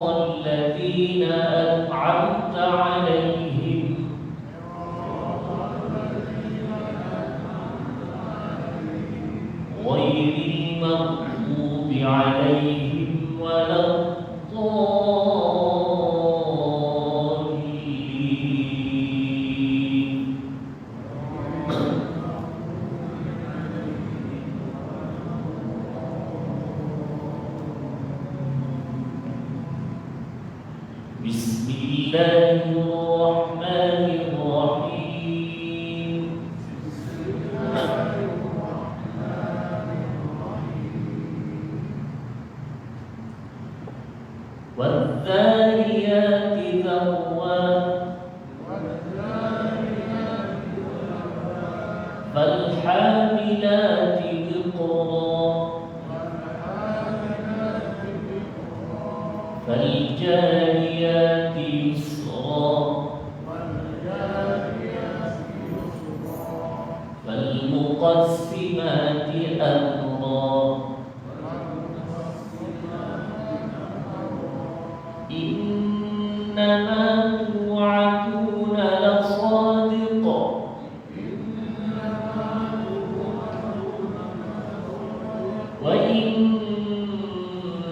الذين أنعمت عليهم غير المغضوب عليهم ولا الضالين. بسم الله الرحمن الرحيم. والذاريات ذروا فالحاملات وقرا فالجاريات يسرا فالمقسمات أمرا إنما توعدون لصادق وإن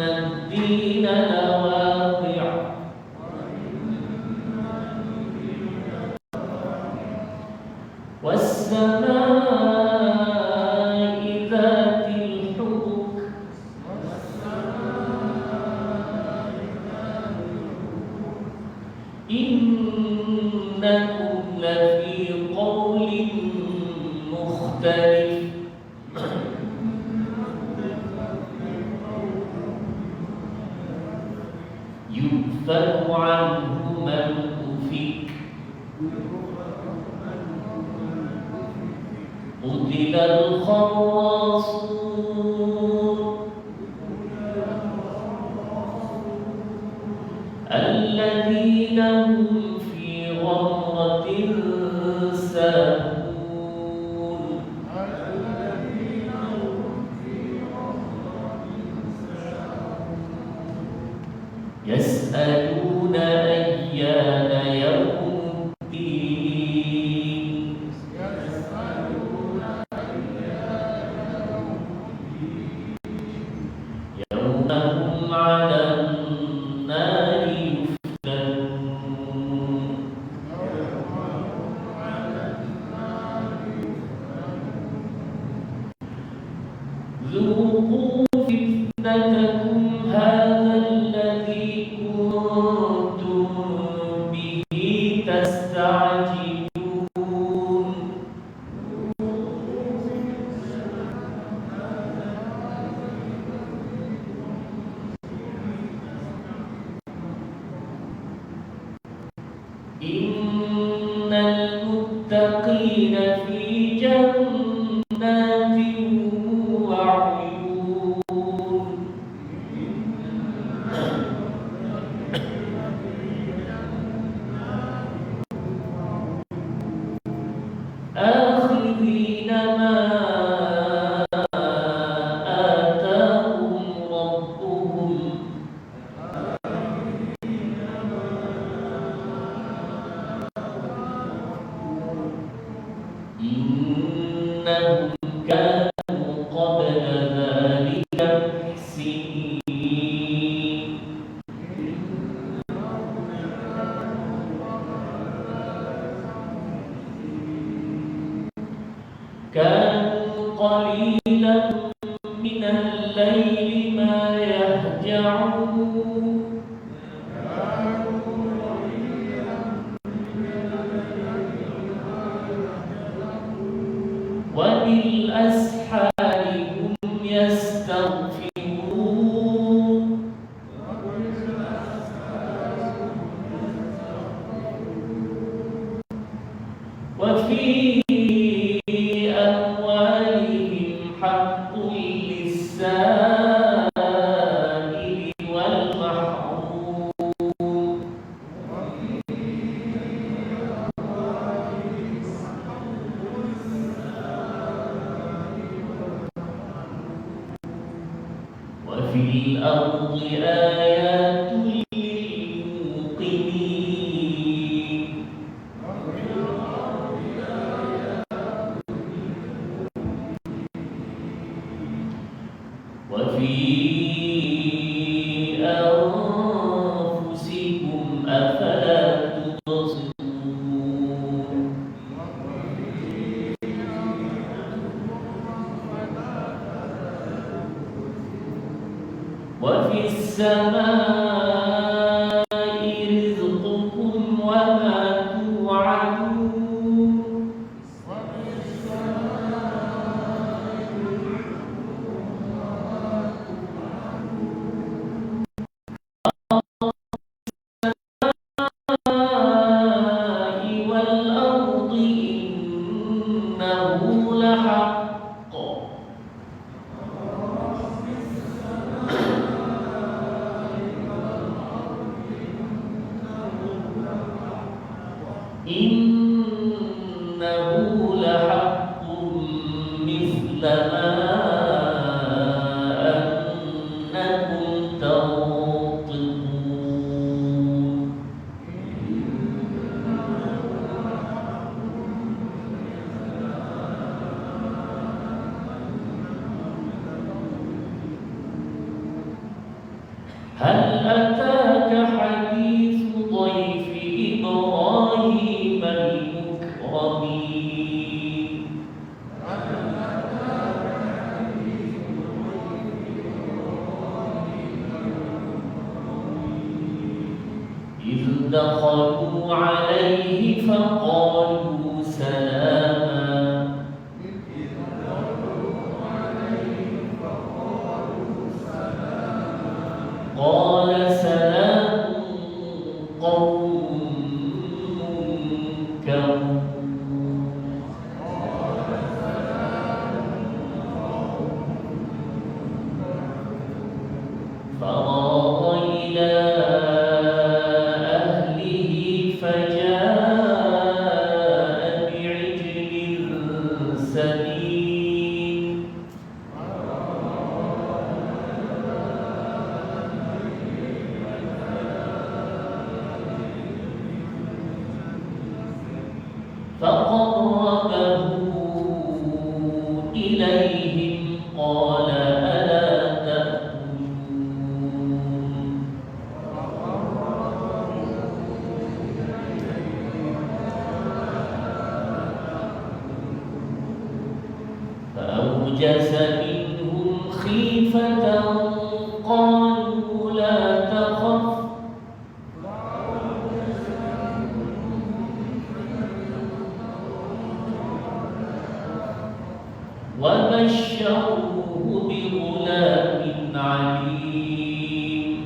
الدين لواقع والسماء ذات الحبك إنكم لفي قول مختلف يؤفك عنه من أفك قتل الخراصون الذين هم في غمرة ساهون يسألون أيان يوم الدين يوم هم على النار يفتنون ذوقوا فتنتكم هذا الذي كنتم به تستعجلون إن المتقين في جنات وعيون آخذين ما آتاهم ربهم إنهم كانوا قبل ذلك محسنين كانوا قليلا من الليل ما يهجعون وبالأسحار هم يستغفرون وفي أموالهم حق للسائل والمحروم وفي الأرض آيات innahu lahaqqun mithla ma annakum tanṭiqun. Hal ataka hadithu dhayfi Ibrahim al-mukramin. إذ دخلوا عليه فقالوا سلاما. قال سلام قوم منكرون. فراغ إلى أهله فجاء بعجل سمين. فقربه إليهم قال ألا تأكلون. فأوجس منهم خيفة قالوا لا تخف وبشروه بغلام عليم.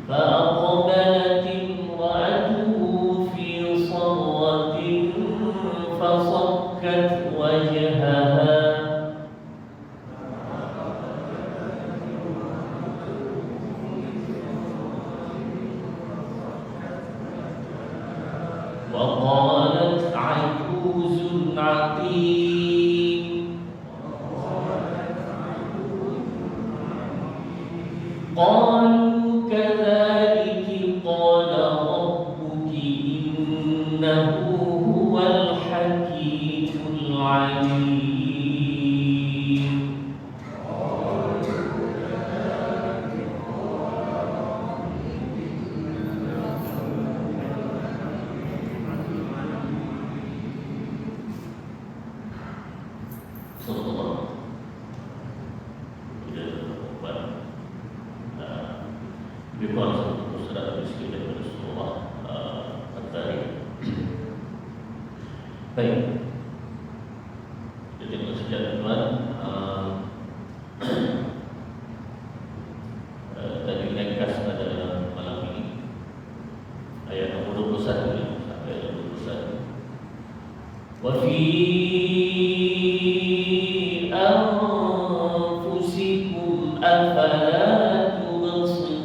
فأقبلت امرأته في صرة فصكت وجهها وقالت عجوز عقيم. قالوا كذلك قال ربك إنه هو الحكيم العليم. Baik, jadi sejak tuan tadi ringkas pada malam ini ayat nomor 21 sampai ayat 21. Wa fi anfusikum afala tubsirun.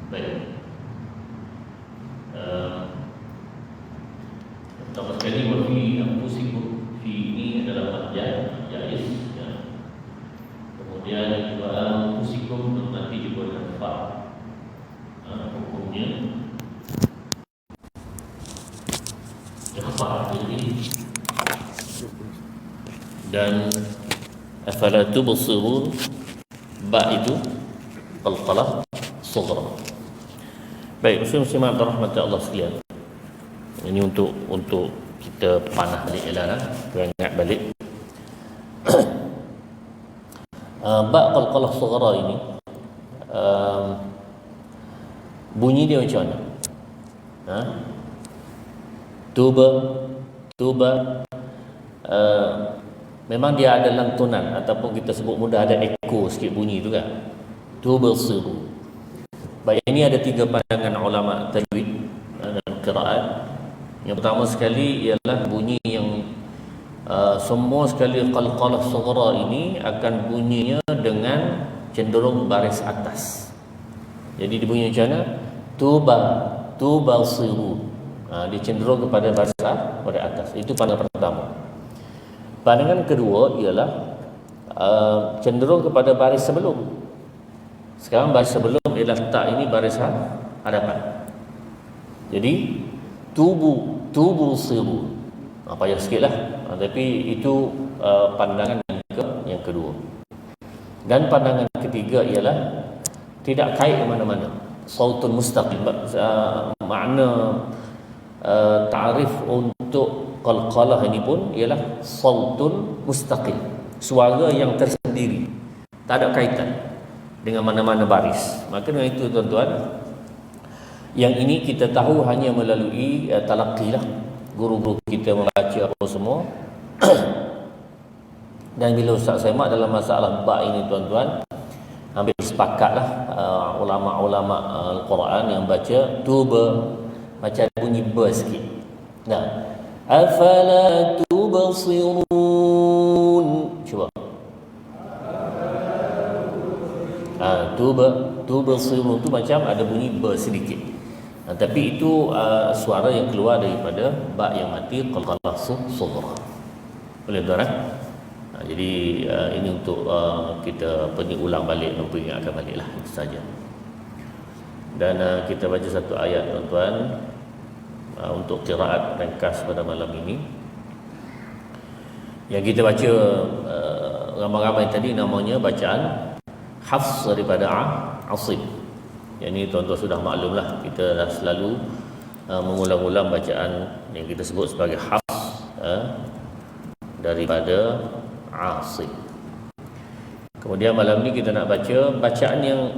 Baik. Pertama sekali wa fi anfusikum, fi ini adalah majaz jaiz ya. Kemudian wa anfusikum nanti juga ada fa. Hukumnya ikhfa ini dan afala tubsirun, ba itu qalqalah sughra. Baik, muslim-muslimat rahmat Allah sekalian. Ini untuk kita panah balik ialah ingat balik. Ba qalqalah sughra ini bunyi dia macam mana? Tuba memang dia ada lantunan ataupun kita sebut mudah ada echo sikit bunyi tu kan. Tubsiru. Baik, ini ada tiga pandangan ulama tajwid dan qiraat. Yang pertama sekali ialah bunyi yang semua sekali qalqalah sughra ini akan bunyinya dengan cenderung baris atas. Jadi dibunyi macam mana? Tubasiru. Dia cenderung kepada baris atas. Itu pandangan pertama. Pandangan kedua ialah cenderung kepada baris sebelum. Sekarang baris sebelum ialah tak ini baris hadapan. Jadi tubu siru. Payah sikit lah. Tapi itu pandangan yang kedua. Dan pandangan ketiga ialah tidak kait ke mana-mana. Sautun mustaqim. Makna ta'rif untuk qalqalah ini pun ialah sautun mustaqil. Suara yang tersendiri. Tak ada kaitan dengan mana-mana baris. Maka dengan itu tuan-tuan, yang ini kita tahu hanya melalui talaqi lah. Guru-guru kita membaca apa semua. Dan bila Ustaz semak dalam masalah ba ini tuan-tuan, hampir sepakatlah ulama-ulama Al-Quran yang baca macam bunyi ba sikit. Nah, afala tubsirun. Cuba. Tubsirun tu macam ada bunyi ba sedikit. Tapi itu suara yang keluar daripada ba yang mati qalqalah sughra. Boleh tuan? Jadi ini untuk kita ulang balik, memperingatkan balik lah, itu saja. Dan kita baca satu ayat tuan-tuan untuk qiraat ringkas pada malam ini. Yang kita baca ramai-ramai tadi namanya bacaan Hafs daripada Asim. Yang ini tuan-tuan sudah maklum lah, kita dah selalu mengulang-ulang bacaan yang kita sebut sebagai Hafs daripada Asim. Kemudian malam ni kita nak baca bacaan yang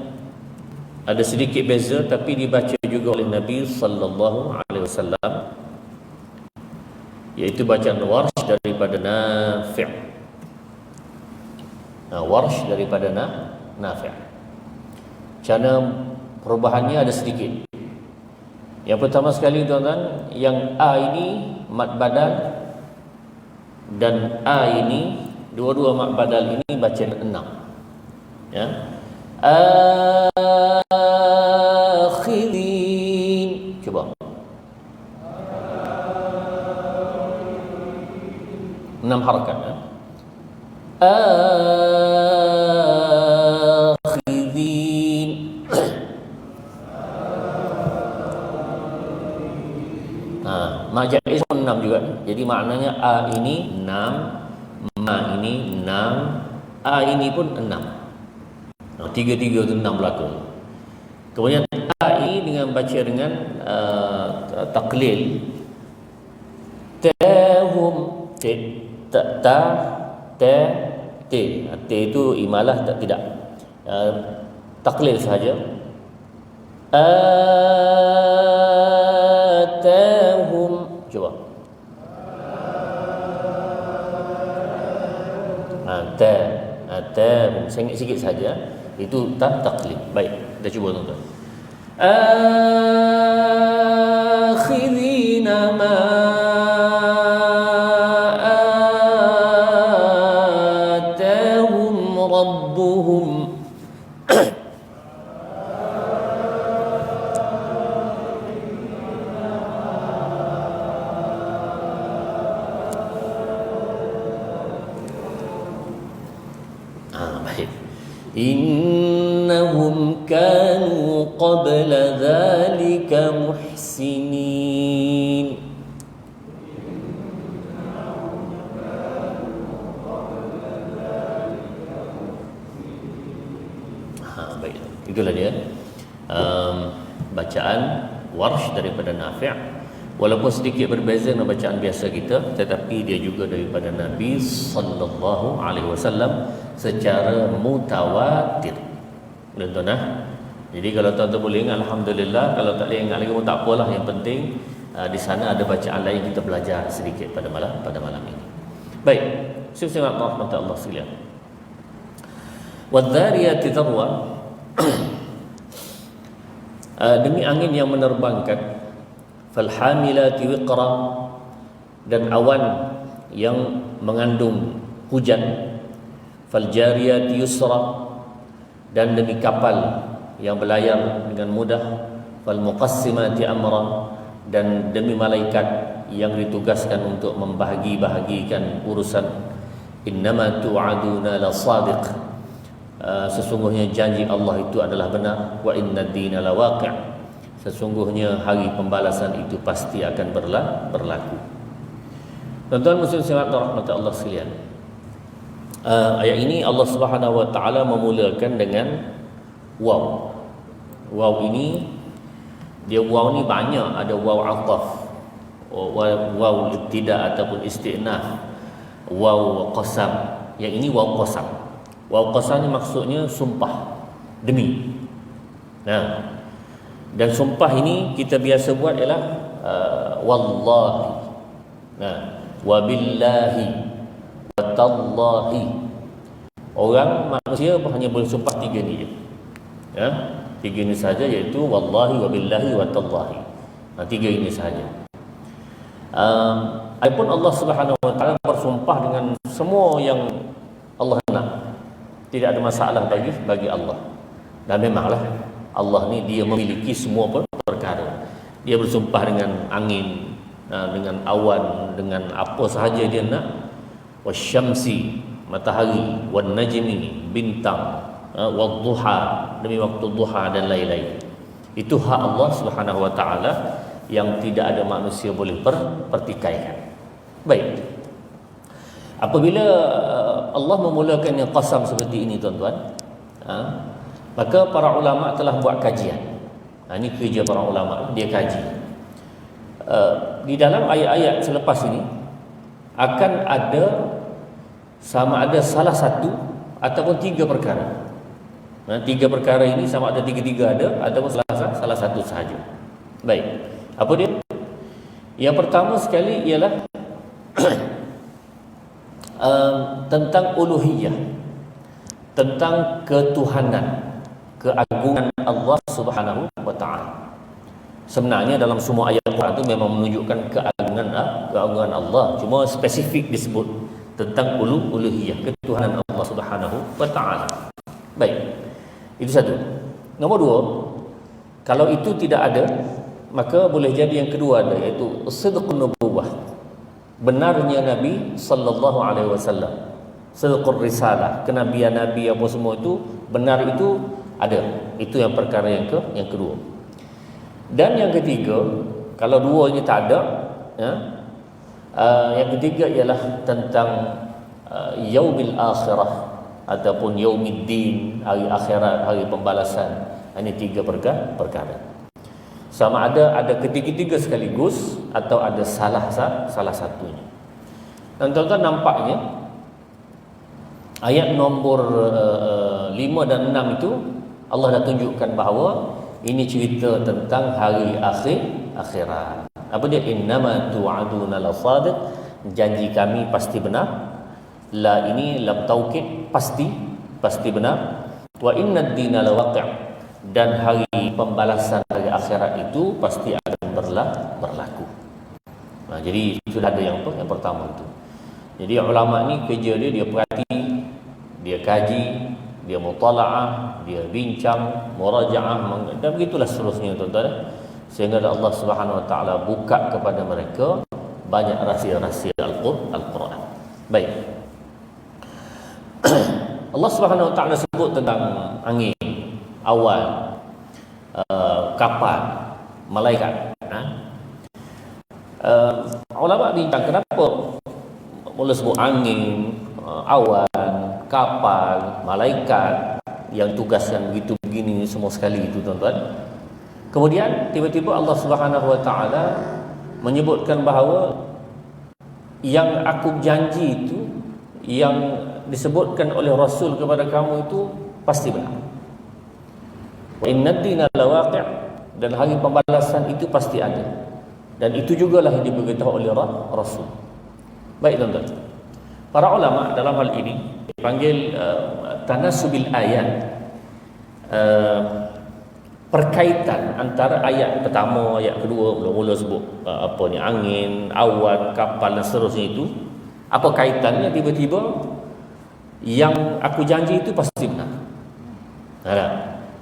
ada sedikit beza tapi dibaca juga oleh Nabi sallallahu alaihi wasallam, iaitu bacaan Warsh daripada Nafi'. Warsh daripada Nafi'. Cara perubahannya ada sedikit. Yang pertama sekali tuan-tuan, yang A ini mad badal dan A ini dua-dua mad badal ini baca 6. Ya. Akhirin. Cuba. 6 harakat. Akhirin. Mak jaiz pun 6 juga. Jadi maknanya A ini 6, Ma ini 6, A ini pun 6. Tiga-tiga tu 6 berlaku. Kemudian A ini dengan baca dengan taklil. Tahum T itu imalah tidak. Taklil sahaja. Atahum. Cuba. Atahum. Sengit sikit saja. Itu taklid. Baik, kita cuba tuan-tuan. Akhidina ma atahum rabbuhum. Innahum kanu qabla dhalika muhsinin. Baik, itulah dia bacaan Warsh daripada Nafi'. Walaupun sedikit berbeza dengan bacaan biasa kita, tetapi dia juga daripada Nabi sallallahu alaihi wasallam secara mutawatir. Tuan-tuan, jadi kalau tuan-tuan boleh ingat, alhamdulillah. Kalau tak boleh ingat lagi pun tak apalah. Yang penting di sana ada bacaan lain, kita belajar sedikit pada malam ini. Baik, subhanallah rahmatullah sekalian. Wadh-dhariyati dharwa. Demi angin yang menerbangkan. falhamilati wiqra, dan awan yang mengandung hujan, faljariyati yusra, dan demi kapal yang berlayar dengan mudah, falmuqassimati amra, dan demi malaikat yang ditugaskan untuk membahagi-bahagikan urusan. Innama tu'aduna la sadiq, sesungguhnya janji Allah itu adalah benar. Wa inna ad-dina la waqi', sesungguhnya hari pembalasan itu pasti akan berlaku. Tuan-tuan muslim sekalian rahmat Allah sekalian, ayat ini Allah Subhanahu wa taala memulakan dengan waw. Waw ini, dia waw ni banyak, ada waw ataf, waw ibtida ataupun istinaf, waw qasam. Yang ini waw qasam. Waw qasam ni maksudnya sumpah, demi. Nah, dan sumpah ini kita biasa buat ialah wallahi, nah, wabillahi, watallahi. Orang manusia hanya boleh sumpah tiga ni je, ya, tiga ini saja, iaitu wallahi, wabillahi, watallahi. Tiga ini sahaja. Adapun Allah Subhanahu wa taala bersumpah dengan semua yang Allah nak. Tidak ada masalah bagi Allah. Dan memanglah Allah ni dia memiliki semua perkara. Dia bersumpah dengan angin, dengan awan, dengan apa sahaja dia nak. Wasyamsi, matahari, wan najmi, bintang, wadduha, demi waktu duha, dan lain-lain. Itu hak Allah Subhanahu wa taala yang tidak ada manusia boleh pertikaikan. Baik. Apabila Allah memulakan yang qasam seperti ini, tuan-tuan, maka para ulama telah buat kajian. Ini kerja para ulama, dia kaji. Di dalam ayat-ayat selepas ini akan ada sama ada salah satu ataupun tiga perkara. Tiga perkara ini sama ada tiga-tiga ada ataupun salah satu sahaja. Baik. Apa dia? Yang pertama sekali ialah tentang uluhiyah, tentang ketuhanan, keagungan Allah Subhanahu wa taala. Sebenarnya dalam semua ayat Al-Quran itu memang menunjukkan keagungan Allah, cuma spesifik disebut tentang uluhiyah, ketuhanan Allah Subhanahu wa taala. Baik. Itu satu. Nombor dua, kalau itu tidak ada, maka boleh jadi yang kedua ada, iaitu sidqun nubuwah, benarnya Nabi sallallahu alaihi wasallam, sidqur risalah, kenabian Nabi apa semua itu benar, itu ada. Itu yang perkara yang kedua. Dan yang ketiga, kalau dua ini tak ada, ya, yang ketiga ialah tentang yaumil akhirah ataupun yaumiddin, hari akhirat, hari pembalasan. Ini tiga perkara. Sama ada ketiga-tiga sekaligus atau ada salah satunya. Dan tuan-tuan nampaknya ayat nombor 5 dan 6 itu Allah dah tunjukkan bahawa ini cerita tentang hari akhirat. Apa dia? Innama tu'aduna la sadiq, janji kami pasti benar. La ini lam taukid, pasti benar. Wa innad dina la waqi', dan hari pembalasan hari akhirat itu pasti akan berlaku. Jadi sudah ada yang pertama itu. Jadi ulama ni kerja dia perhati, dia kaji, dia mutalaah, dia bincang, murajaah, dan begitulah seterusnya, tuan-tuan. Sehingga Allah Subhanahu wa taala buka kepada mereka banyak rahsia-rahsia Al-Quran. Baik. Allah Subhanahu wa taala sebut tentang angin, awan, kapal, malaikat. Ulama bincang kenapa mula sebut angin, awan, kapal, malaikat yang tugaskan begitu begini semua sekali itu, tuan-tuan. Kemudian tiba-tiba Allah Subhanahu wa taala menyebutkan bahawa yang aku janji itu, yang disebutkan oleh Rasul kepada kamu itu pasti benar. Wa innad dina lawaqi', dan hari pembalasan itu pasti ada. Dan itu jugalah yang diberitahu oleh Rasul. Baik, tuan-tuan. Para ulama dalam hal ini dipanggil tanasubil ayat. perkaitan antara ayat pertama, ayat kedua, mula-mula sebut apa ni, angin, awan, kapal dan seterusnya itu, apa kaitannya tiba-tiba yang aku janji itu pasti benar.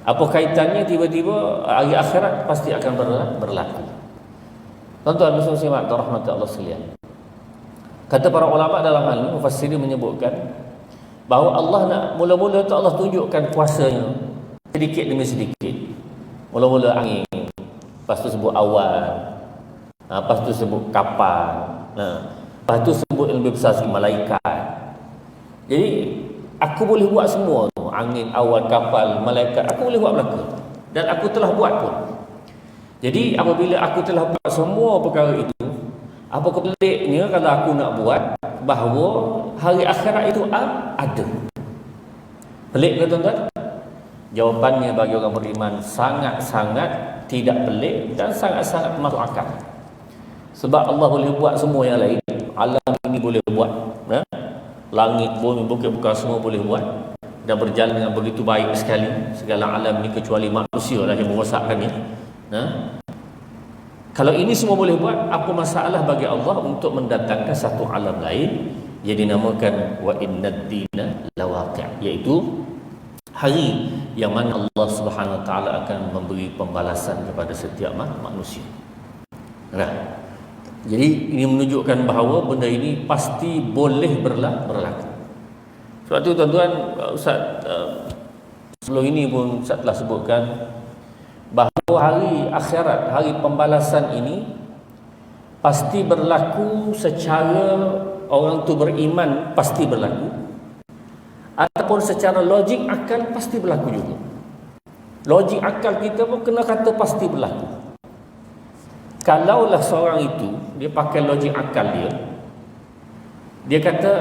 Apa kaitannya tiba-tiba hari akhirat pasti akan berlaku. Tuan-tuan muslim-muslimat rahmati Allah sekalian, kata para ulama dalam hal ini, mufassirin menyebutkan bahawa Allah nak mula-mula tu Allah tunjukkan kuasanya sedikit demi sedikit. Mula-mula angin, lepas tu sebut awan, lepas tu sebut kapal, lepas tu sebut yang lebih besar sekali malaikat. Jadi aku boleh buat semua tu, angin, awan, kapal, malaikat, aku boleh buat belaka, dan aku telah buat pun. Jadi apabila aku telah buat semua perkara itu, apa kepeliknya kalau aku nak buat bahawa hari akhirat itu ada? Pelik ke tuan-tuan? Jawapannya bagi orang beriman sangat-sangat tidak pelik dan sangat-sangat masuk akal. Sebab Allah boleh buat semua yang lain. Alam ini boleh buat, langit, bumi, bukit, bukan semua boleh buat, dan berjalan dengan begitu baik sekali segala alam ini, kecuali manusia lah yang merosakkannya. Kalau ini semua boleh buat, apa masalah bagi Allah untuk mendatangkan satu alam lain yang dinamakan wa innad dina lawaqi', iaitu hari yang mana Allah Subhanahu Wa Taala akan memberi pembalasan kepada setiap manusia. Jadi ini menunjukkan bahawa benda ini pasti boleh berlaku. Sebab itu tuan-tuan, Ustaz sebelum ini pun Ustaz telah sebutkan bahawa hari akhirat, hari pembalasan ini pasti berlaku secara orang tu beriman, pasti berlaku, ataupun secara logik akal pasti berlaku juga. Logik akal kita pun kena kata pasti berlaku. Kalaulah seorang itu dia pakai logik akal dia kata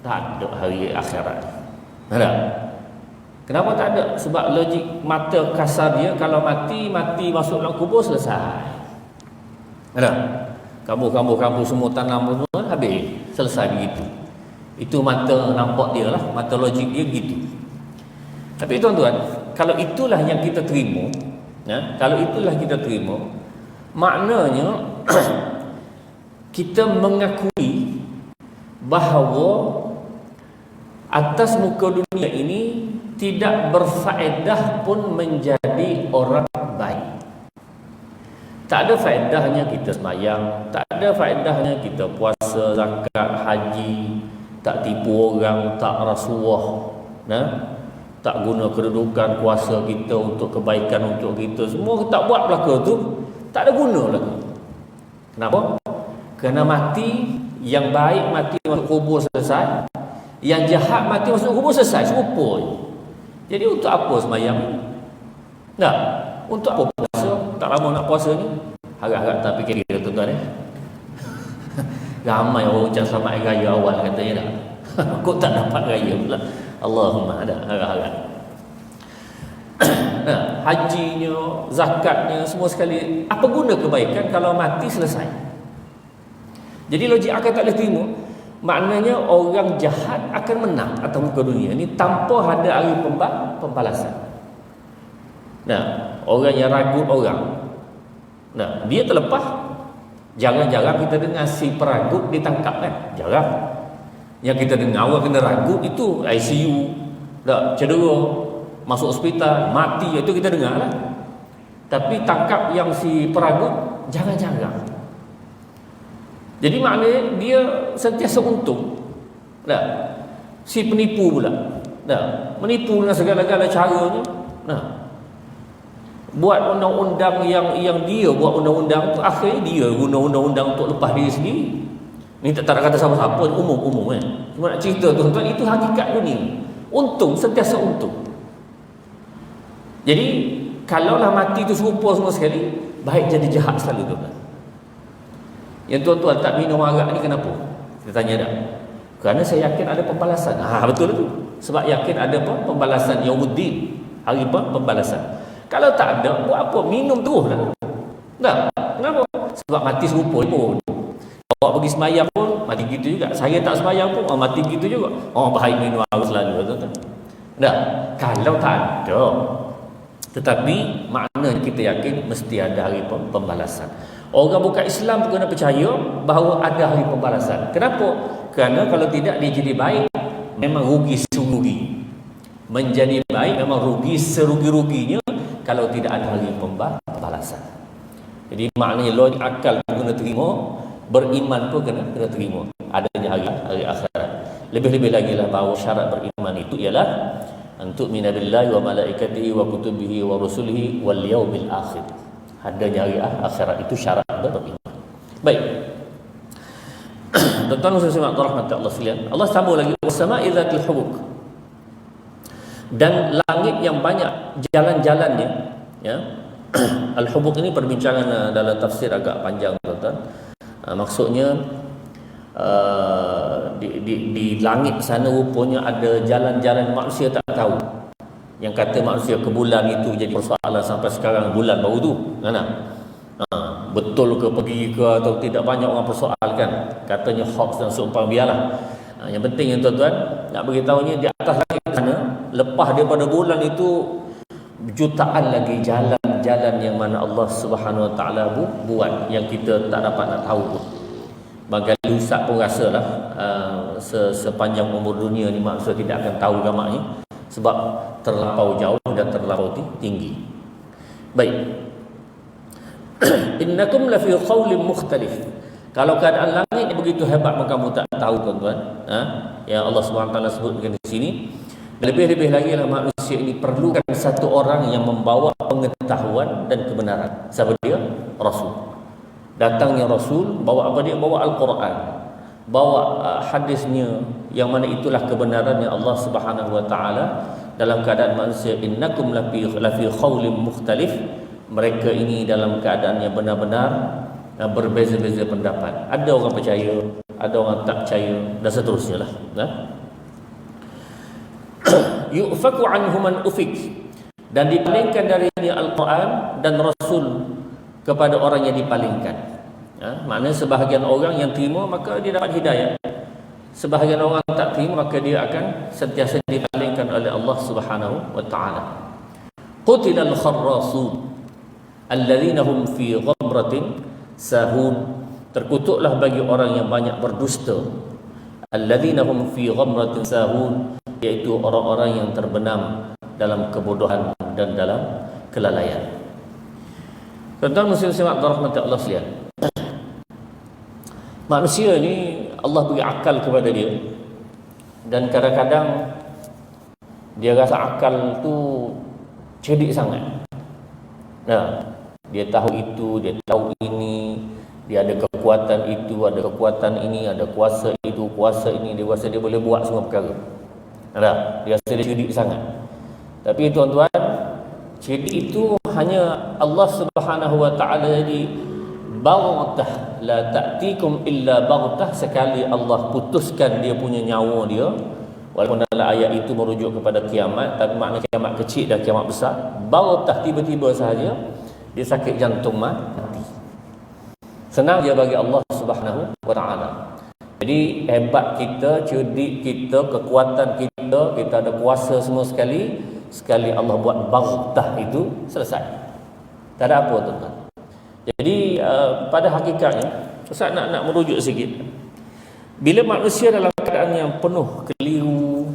tak ada hari akhirat. Kenapa tak ada? Sebab logik mata kasar dia, kalau mati masuk dalam kubur, selesai. Kampung semua tanam semua habis, selesai begitu. Itu mata nampak dia lah, mata logik dia gitu. Tapi tuan-tuan, kalau itulah yang kita terima, maknanya kita mengakui bahawa atas muka dunia ini tidak berfaedah pun menjadi orang baik. Tak ada faedahnya kita sembahyang, tak ada faedahnya kita puasa, zakat, haji, tak tipu orang, tak rasuah, tak guna kedudukan kuasa kita untuk kebaikan untuk kita, semua kita tak buat belaka tu, tak ada guna lagi. Kenapa? Kerana mati, yang baik mati masuk kubur selesai, yang jahat mati masuk kubur selesai, serupa je. Jadi untuk apa sembahyang? Tak. Untuk apa puasa? Tak lama nak puasa ni. Harap-harap tak fikir dia tuan-tuan Ramai orang ucap selamat hari raya awal katanya dah. Kok tak dapat raya pula. Allahumma ada harap-harap. Hajinya, zakatnya, semua sekali, apa guna kebaikan kalau mati selesai? Jadi logik akal tak boleh terima. Maknanya orang jahat akan menang atas muka dunia ni tanpa ada hari pembalasan. Orang yang ragut orang, dia terlepas. Jarang-jarang kita dengar si peragut ditangkap kan? Jarang. Yang kita dengar orang kena ragut itu ICU, cedera, masuk hospital, mati, itu kita dengar lah. Tapi tangkap yang si peragut jarang-jarang. Jadi maknanya dia sentiasa untung. Si penipu pula, menipu dengan segala-gala caranya. Buat undang-undang yang dia buat undang-undang tu, akhirnya dia guna undang-undang untuk lepas diri sendiri. Ni tak nak kata siapa-siapa, umum kan. Cuma nak cerita tuan-tuan, itu hakikat dunia. Untung, sentiasa untung. Jadi kalaulah mati tu serupa semua sekali, baik jadi jahat selalu tuan-tuan. Yang tuan-tuan tak minum arak ni kenapa? Kita tanya dah. Kerana saya yakin ada pembalasan. Betul tu. Sebab yakin ada pembalasan Yaumuddin, hari pembalasan. Kalau tak ada, buat apa? Minum terus lah. Kenapa? Sebab mati serupa pun. Awak pergi sembahyang pun mati gitu juga. Saya tak sembahyang pun mati gitu juga. Baik minum arak selalu tuan-tuan. Kalau tak ada, Tetapi makna kita yakin mesti ada hari pembalasan. Orang bukan Islam pun kena percaya bahawa ada hari pembalasan. Kenapa? Kerana kalau tidak dia jadi baik, memang rugi serugi. Menjadi baik memang rugi serugi-ruginya kalau tidak ada hari pembalasan. Jadi maknanya logik akal pun kena terima, beriman pun kena terima adanya hari akhirat. Lebih-lebih lagi lah bahawa syarat beriman itu ialah antuk minabillahi wa malaikatihi wa kutubihi wa rusulihi wal yaumil akhir. Adanya hari akhirat itu syarat beriman. Baik. Tuan-tuan dan puan-puan rahmat Allah sekalian, Allah sambung lagi was-sama'i dzatil hubuk. Dan langit yang banyak jalan-jalannya, ya. Al-hubuk ini perbincangan dalam tafsir agak panjang, tuan-tuan. Maksudnya di langit sana rupanya ada jalan-jalan manusia tak tahu. Yang kata manusia ke bulan itu jadi persoalan sampai sekarang, bulan baru tu mana? Betul ke pergi ke atau tidak, banyak orang persoalkan. Katanya hoax dan seumpama, biarlah. Yang penting yang tuan-tuan nak beritahunya, di atas langit sana, lepas daripada bulan itu jutaan lagi jalan-jalan yang mana Allah Subhanahu Wa Taala buat yang kita tak dapat nak tahu pun. Bangkali Ustaz pun rasalah sepanjang umur dunia ni manusia tidak akan tahu gambar ni sebab terlampau jauh dan terlampau tinggi. Baik. Innakum la fi qawlin mukhtalif. Kalau keadaan langit begitu hebat maka kamu tak tahu, tuan-tuan. Yang Allah Subhanahu Wa Taala sebutkan di sini. Lebih-lebih lagi lah manusia ini perlukan satu orang yang membawa pengetahuan dan kebenaran. Siapa dia? Rasul. Datangnya Rasul, bawa apa dia? Bawa Al-Quran, bawa hadisnya, yang mana itulah kebenarannya Allah Subhanahu Wa Taala dalam keadaan manusia. Innakum lafi khawlim mukhtalif. Mereka ini dalam keadaan yang benar-benar berbeza-beza pendapat. Ada orang percaya, ada orang tak percaya, dan seterusnya lah. Yu'faku anhu man ufik. Dan dipalingkan dari Al-Quran dan Rasul kepada orang yang dipalingkan. Maknanya sebahagian orang yang terima maka dia dapat hidayah. Sebahagian orang tak terima maka dia akan sentiasa dipalingkan oleh Allah Subhanahu Wa Taala. Qutilal kharrasun alladzina hum fi ghamratin sahun. Terkutuklah bagi orang yang banyak berdusta. Alladzina hum fi ghamratin sahun, iaitu orang-orang yang terbenam dalam kebodohan dan dalam kelalaian. Tuan-tuan muslim-muslimat rahmat Allah sekalian, manusia ni Allah beri akal kepada dia, dan kadang-kadang dia rasa akal tu cerdik sangat. Dia tahu itu, dia tahu ini, dia ada kekuatan itu, ada kekuatan ini, ada kuasa itu, kuasa ini, dia rasa dia boleh buat semua perkara. Dia rasa dia cerdik sangat. Tapi tuan-tuan, cerdik itu hanya Allah Subhanahu Wa Taala. Jadi baghtah la ta'tikum illa baghtah, sekali Allah putuskan dia punya nyawa dia, walaupun dalam ayat itu merujuk kepada kiamat, tapi makna kiamat kecil dan kiamat besar. Baghtah, tiba-tiba sahaja dia sakit jantung mati. Senang dia bagi Allah Subhanahu Wa Taala. Jadi hebat kita, cerdik kita, kekuatan kita, kita ada kuasa semua sekali Allah buat baghtah itu selesai. Tak ada apa, tuan-tuan. Jadi pada hakikatnya Ustaz nak merujuk sikit. Bila manusia dalam keadaan yang penuh keliru,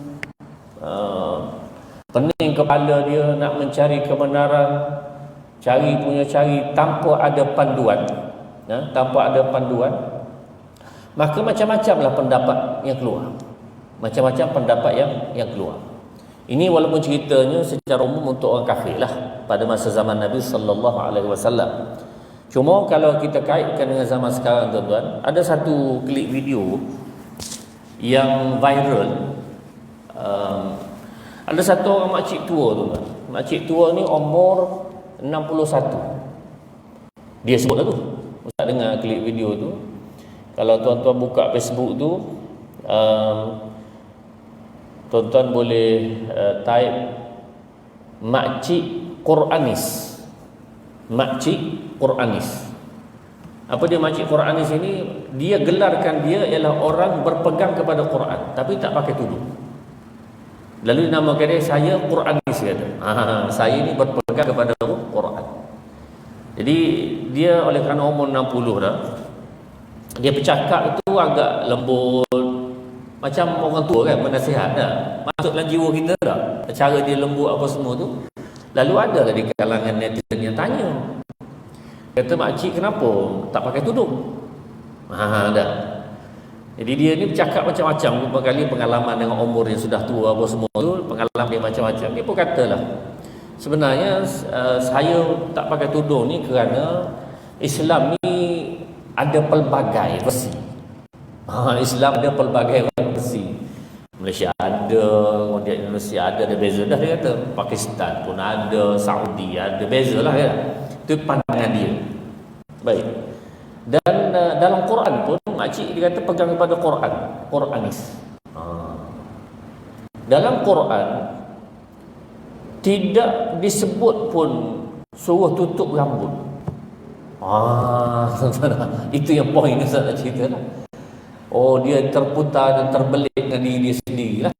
pening kepala dia nak mencari kebenaran, cari tanpa ada panduan, maka macam-macamlah pendapat yang keluar. Macam-macam pendapat yang keluar. Ini walaupun ceritanya secara umum untuk orang kafir lah pada masa zaman Nabi sallallahu alaihi wasallam. Cuma kalau kita kaitkan dengan zaman sekarang, tuan-tuan, ada satu klip video yang viral. Ada satu orang makcik tua, tuan-tuan. Makcik tua ni umur 61. Dia sebut lah tu. Ustaz dengar klip video tu. Kalau tuan-tuan buka Facebook tu, tuan-tuan boleh type makcik Quranis. Makcik Quranis. Apa dia makcik Quranis ini? Dia gelarkan dia ialah orang berpegang kepada Quran tapi tak pakai tudung. Lalu namakan dia saya Quranis, kata. Saya ni berpegang pegang kepada Quran. Jadi dia oleh kerana umur 60 dah, dia bercakap itu agak lembut, macam orang tua kan, menasihat dah, masuk dalam jiwa kita dah, cara dia lembut apa semua tu. Lalu ada lah di kalangan netizen yang tanya, kata makcik kenapa tak pakai tudung? Dah. Jadi dia ni bercakap macam-macam, beberapa kali pengalaman dengan umur yang sudah tua apa semua tu, pengalaman dia macam-macam. Dia pun katalah, sebenarnya saya tak pakai tudung ni kerana Islam ni ada pelbagai versi. Islam ada pelbagai versi. Malaysia ada, kemudian Indonesia ada beza dah, dia kata. Pakistan pun ada, Saudi ada, beza lah kan. Itu pandangan dia. Baik. Dan dalam Quran pun makcik dia kata pegang kepada Quran, Quranis. Dalam Quran tidak disebut pun suruh tutup rambut. Itu yang poin yang saya nak cerita lah. Oh, dia terputar dan terbelit dengan diri dia sendiri lah.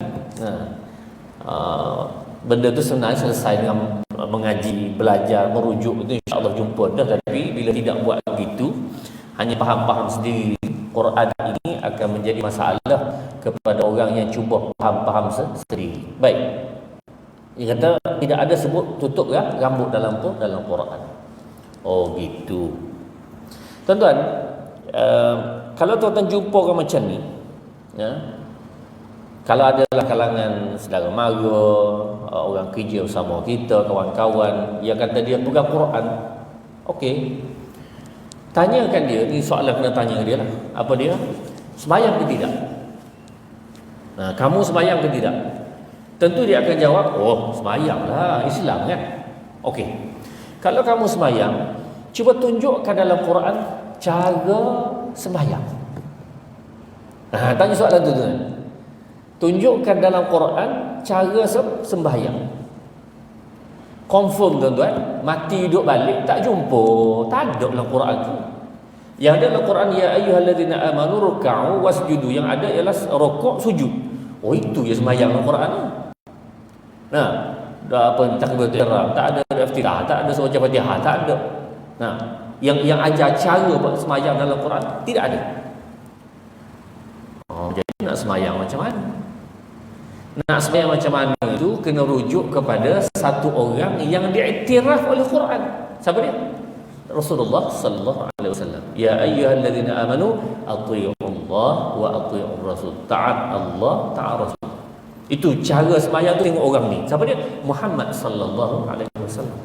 Benda tu sebenarnya selesai dengan mengaji, belajar, merujuk itu insya-Allah jumpa dah. Tapi bila tidak buat begitu, hanya faham-faham sendiri, Quran ini akan menjadi masalah kepada orang yang cuba faham-faham sendiri. Baik. Dia kata tidak ada sebut tutup rambut dalam Quran. Oh gitu. Tuan-tuan, kalau tuan-tuan jumpa orang macam ni, ya, kalau adalah kalangan saudara mara, orang kerja bersama kita, kawan-kawan yang kata dia pegang Quran, okey, tanyakan dia, ni soalan kena tanya dia lah. Apa dia? Sembahyang ke tidak? Kamu sembahyang ke tidak? Tentu dia akan jawab, oh sembahyang lah, Islam kan. Okey, kalau kamu sembahyang, cuba tunjukkan dalam Quran cara sembahyang. Tanya soalan tu tuan. Tunjukkan dalam Quran cara sembahyang. Confirm tuan-tuan, mati duduk balik tak jumpa, tak ada dalam Quran tu. Yang ada dalam Quran, ya ayyuhallazina amanu ruk'u wasjudu, yang ada ialah rukuk sujud. Oh itu ya sembahyang dalam Quran tu. Takbiratul ihram tak ada, iftitah tak ada, surah Fatihah tak ada. Yang ajar cara sembahyang dalam Quran tidak ada. Jadi nak sembahyang macam mana? Nak sembahyang macam mana itu kena rujuk kepada satu orang yang diiktiraf oleh Quran. Siapa dia? Rasulullah sallallahu alaihi wasallam. Ya ayyuhallazina amanu athi'ullah wa athi'ur rasul. Taat Allah, taat Rasul. Itu cara sembahyang tu, tengok orang ni. Siapa dia? Muhammad sallallahu alaihi wasallam.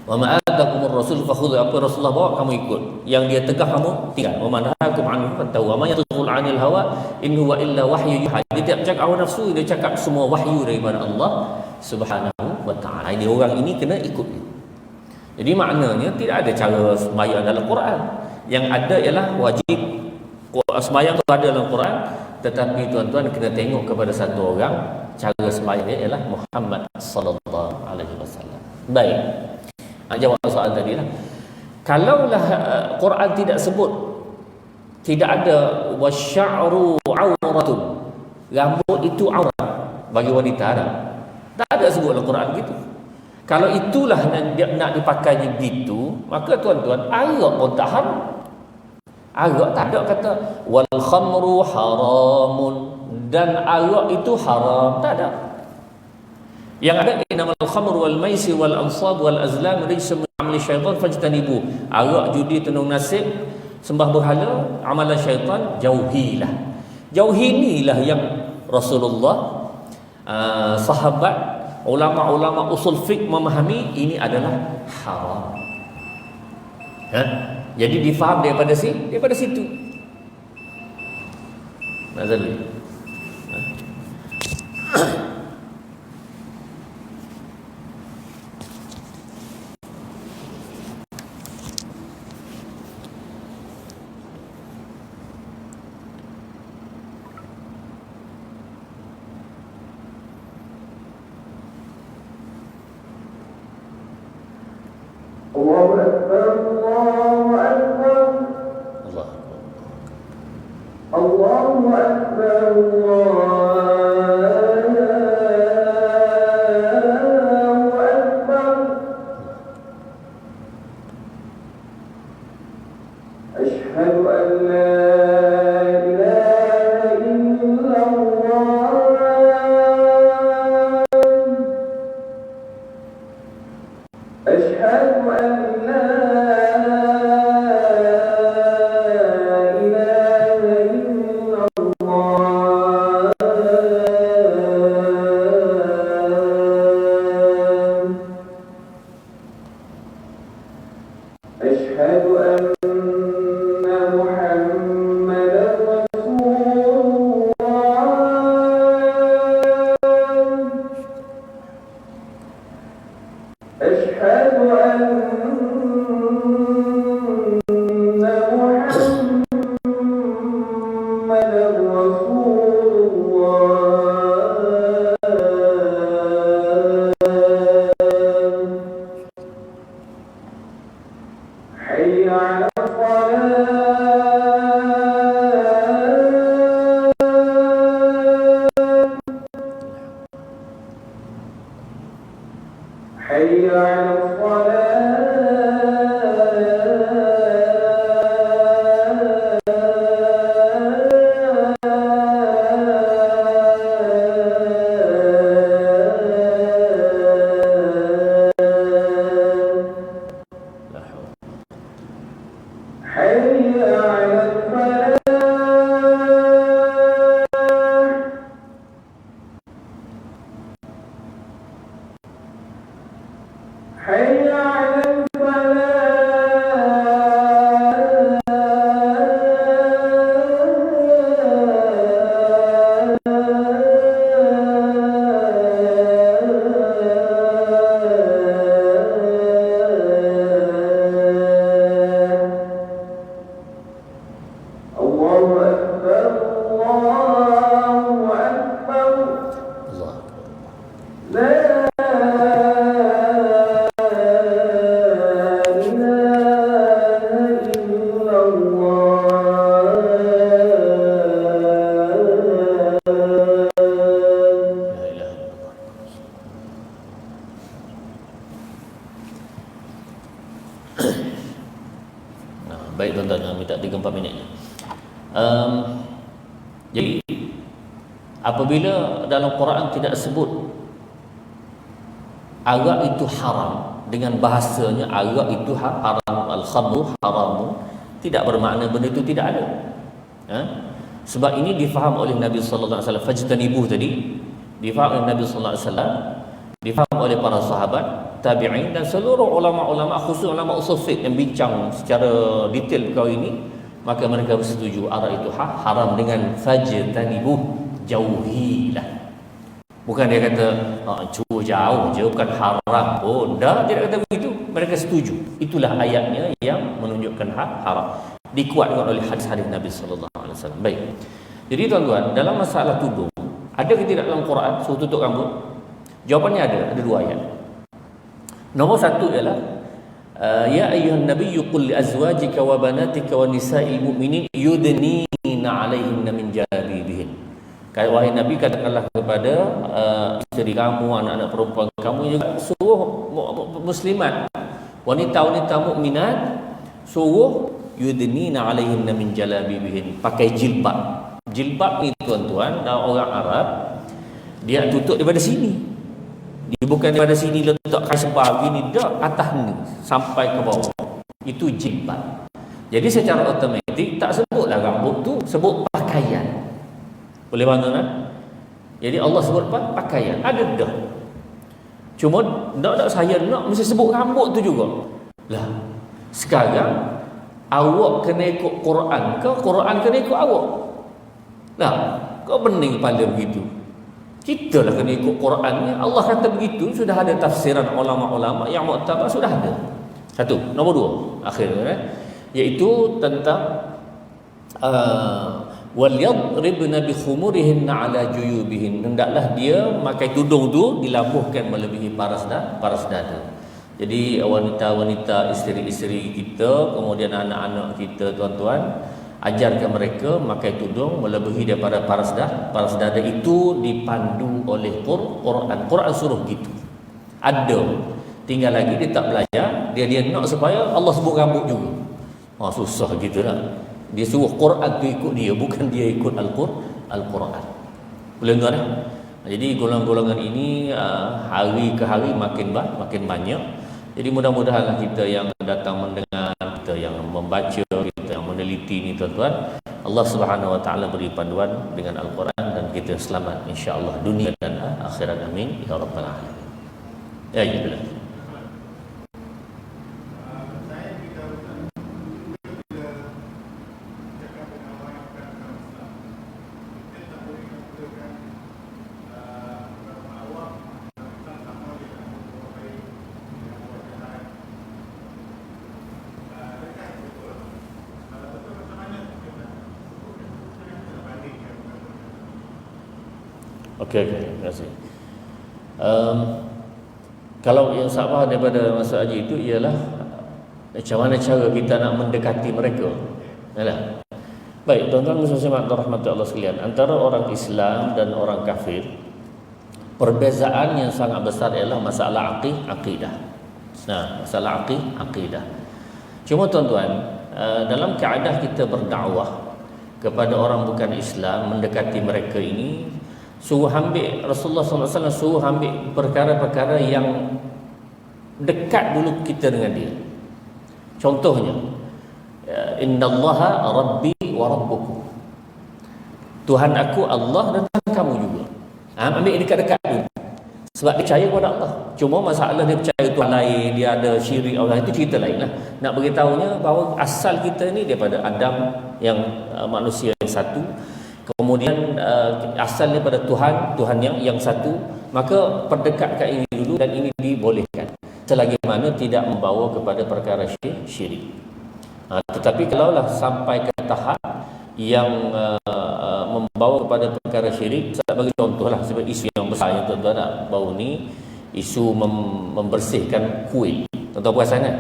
Wa ma atakumur rasul fakhudhu, apa Rasulullah bawa kamu ikut, yang dia tegah kamu tinggal. Wa man nahakum anhu fantahu, wa man yatqul 'anil hawa in huwa illa wahyu yuha. Dia tidak cakap hawa nafsu, dia cakap semua wahyu daripada Allah Subhanahu wa taala. Ini orang ini kena ikut dia. Jadi maknanya tidak ada cara sembahyang dalam Quran. Yang ada ialah wajib sembahyang tu ada dalam Quran, tetapi tuan-tuan kena tengok kepada satu orang, cara sembahyang dia ialah Muhammad sallallahu alaihi wasallam. Baik. Jawab soalan tadi lah. Kalaulah Quran tidak sebut, tidak ada wasya'ru auratun, rambut itu aurat bagi wanita, tak ada sebut dalam Quran gitu. Kalau itulah nak dipakainya begitu, maka tuan-tuan, arak pun tak haram. Arak tak ada kata wal khamru haramun, dan arak itu haram, tak ada. Yang ada innamal khamru wal maisir wal ansab wal azlam rijsun min amali syaitan fajtanibu. Arak, judi, tenung nasib, sembah berhala, amalan syaitan, jauhilah. Jauhinilah yang Rasulullah, sahabat, ulama-ulama usul fiqh memahami ini adalah haram. Jadi difaham daripada situ. Nazali. أشهد أن لا إله إلا الله أشهد أن لا إله إلا الله أشهد أن محمدا رسول الله أشهد أن محمدا رسول الله حي على الصلاة حي على حي على الفلاح حي على الفلاح الله أكبر الله أكبر Allah. لا إله إلا الله La ilaha illallah. Nah, baik tuan-tuan, minta 3-4 minit. Jadi apabila dalam Quran tidak sebut arak itu haram dengan bahasanya arak itu haram, al-khamru haram, tidak bermakna benda itu tidak ada. Ha? Sebab ini difaham oleh Nabi sallallahu alaihi wasallam, fajtanibuh tadi difaham oleh Nabi sallallahu alaihi wasallam, difaham oleh para sahabat, tabi'in dan seluruh ulama-ulama, khusus ulama usul fiqh yang bincang secara detail perkara ini, maka mereka bersetuju arak itu haram dengan fajtanibuh, jauhilah. Bukan dia kata jauh je, bukan haram. Oh, dah, dia kata begitu. Mereka setuju. Itulah ayatnya yang menunjukkan haram. Dikuatkan oleh hadis-hadis Nabi sallallahu alaihi wasallam. Baik. Jadi tuan-tuan, dalam masalah tudung, ada ke tidak dalam Quran suruh tutup rambut? Jawapannya ada 2 ayat. Nombor 1 ialah ya ayyuhan nabiyyu qul li azwajika wa banatika wa nisa'il mu'minin yudnina 'alaihinna min jalabibihin. Wahai Nabi, katakanlah kepada isteri kamu, anak-anak perempuan kamu juga, suruh muslimat, wanita-wanita mukminat, suruh yudnina 'alaihinna min jalabibihin, pakai jilbab. Jilbab ni tuan-tuan, dalam orang Arab dia tutup daripada sini. Dia bukan daripada sini letak kasbah gini, dak, atas ni sampai ke bawah. Itu jilbab. Jadi secara automatik tak sebutlah rambut tu, sebut pakaian. Boleh faham kan? Jadi Allah sebut apa? Pakaian. Ada dah. Cuma tak saya nak mesti sebut rambut tu juga. Lah, sekarang awak kena ikut Quran ke Quran kena ikut awak? Lah, kau bening kepala begitu. Kita lah kena ikut Quran ni. Allah kata begitu, sudah ada tafsiran ulama-ulama yang muktabar, sudah ada. Satu. Nombor 2 akhirnya, iaitu tentang وَلْيَضْرِبْنَ بِخُمُرِهِنَّ عَلَى جُيُوبِهِنَّ, hendaklah dia memakai tudung tu dilabuhkan melebihi paras dada. Jadi wanita-wanita, isteri-isteri kita, kemudian anak-anak kita, tuan-tuan, ajarkan mereka memakai tudung melebihi daripada paras dada. Itu dipandu oleh Quran. Quran suruh gitu. Ada. Tinggal lagi dia tak belajar, dia nak supaya Allah sebut rambut juga. Susah gitu lah. Dia suruh Quran tu ikut dia, bukan dia ikut Al-Quran. Boleh tuan eh? Jadi golongan-golongan ini hari ke hari makin banyak. Jadi mudah-mudahanlah kita yang datang mendengar, kita yang membaca, kita yang meneliti ni tuan-tuan, Allah Subhanahu Wa Taala beri panduan dengan Al-Quran dan kita selamat insya-Allah dunia dan akhirat, amin ya rabbal alamin. Ya billah. Okey, terima kasih. Kalau yang sabar daripada masa haji itu ialah macam mana cara kita nak mendekati mereka. Yalah. Baik, tuan-tuan muslimat rahmati Allah sekalian, antara orang Islam dan orang kafir, perbezaan yang sangat besar ialah masalah akidah. Nah, masalah akidah. Cuma tuan-tuan, dalam keadaan kita berdakwah kepada orang bukan Islam, mendekati mereka ini, suruh ambil, Rasulullah SAW suruh ambil perkara-perkara yang dekat dulu kita dengan dia. Contohnya, innallaha rabbi wa rabbukum, Tuhan aku Allah dan Tuhan kamu juga. Ambil dekat-dekat dulu, sebab dia percaya kepada Allah. Cuma masalah dia percaya Tuhan lain, dia ada syirik Allah, itu cerita lain lah. Nak beritahunya bahawa asal kita ni daripada Adam, yang manusia yang satu. Kemudian asal daripada Tuhan yang satu, maka perdekatkan ini dulu dan ini dibolehkan selagi mana tidak membawa kepada perkara syirik. Tetapi kalaulah sampai ke tahap yang membawa kepada perkara syirik, saya bagi contohlah sebagai isu yang besar yang tuan-tuan nak baru ni, isu membersihkan kuil. Tuan-tuan perasan kan?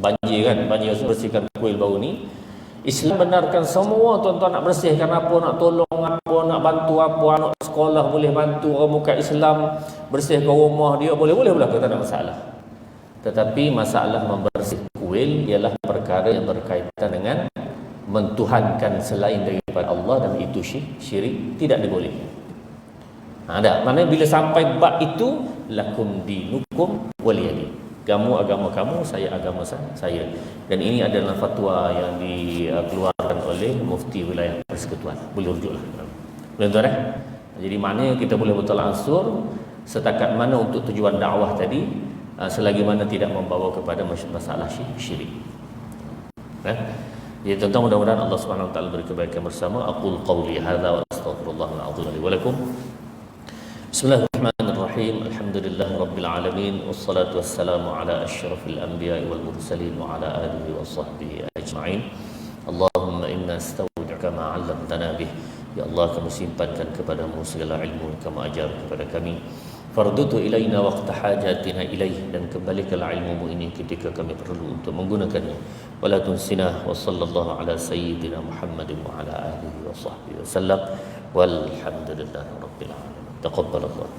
Banjir bersihkan kuil baru ni. Islam benarkan semua tuan-tuan nak bersihkan apa, nak tolong apa, nak bantu apa, anak sekolah boleh bantu, orang bukan Islam bersihkan rumah dia, boleh pula, tak ada masalah. Tetapi masalah membersih kuil ialah perkara yang berkaitan dengan mentuhankan selain daripada Allah, dan itu syirik, tidak dibolehkan. Maknanya bila sampai bab itu, lakum dinukum waliyadin, kamu agama kamu, saya agama saya. Dan ini adalah fatwa yang dikeluarkan oleh Mufti Wilayah Persekutuan. Boleh rujuklah. Boleh tuan eh? Jadi maknanya kita boleh betul ansur setakat mana untuk tujuan dakwah tadi, selagi mana tidak membawa kepada masalah syirik. Jadi tuan-tuan, mudah-mudahan Allah Subhanahu Wa Taala beri kebaikan bersama. Aqul qawli hadza wa astaghfirullahal azim li wa lakum. Bismillahirrahmanirrahim. Alhamdulillahirabbil alamin, wassalatu wassalamu ala asyrafil anbiya'i wal mursalin wa ala alihi wa sahbihi ajma'in. Allahumma inna nastaudi'uka ma 'allamtana bih. Ya Allah, kami simpankan kepadamu segala ilmu yang kamu ajar kepada kami. Fardutu ilaina waqta hajatina ilaih, dan kembalikanlah ilmu ini ketika kami perlu untuk menggunakannya. Wala tunsina, wa sallallahu ala sayyidina Muhammadin wa ala alihi wa sahbihi wasallam. Walhamdulillahirabbil alamin. Taqabbalallah.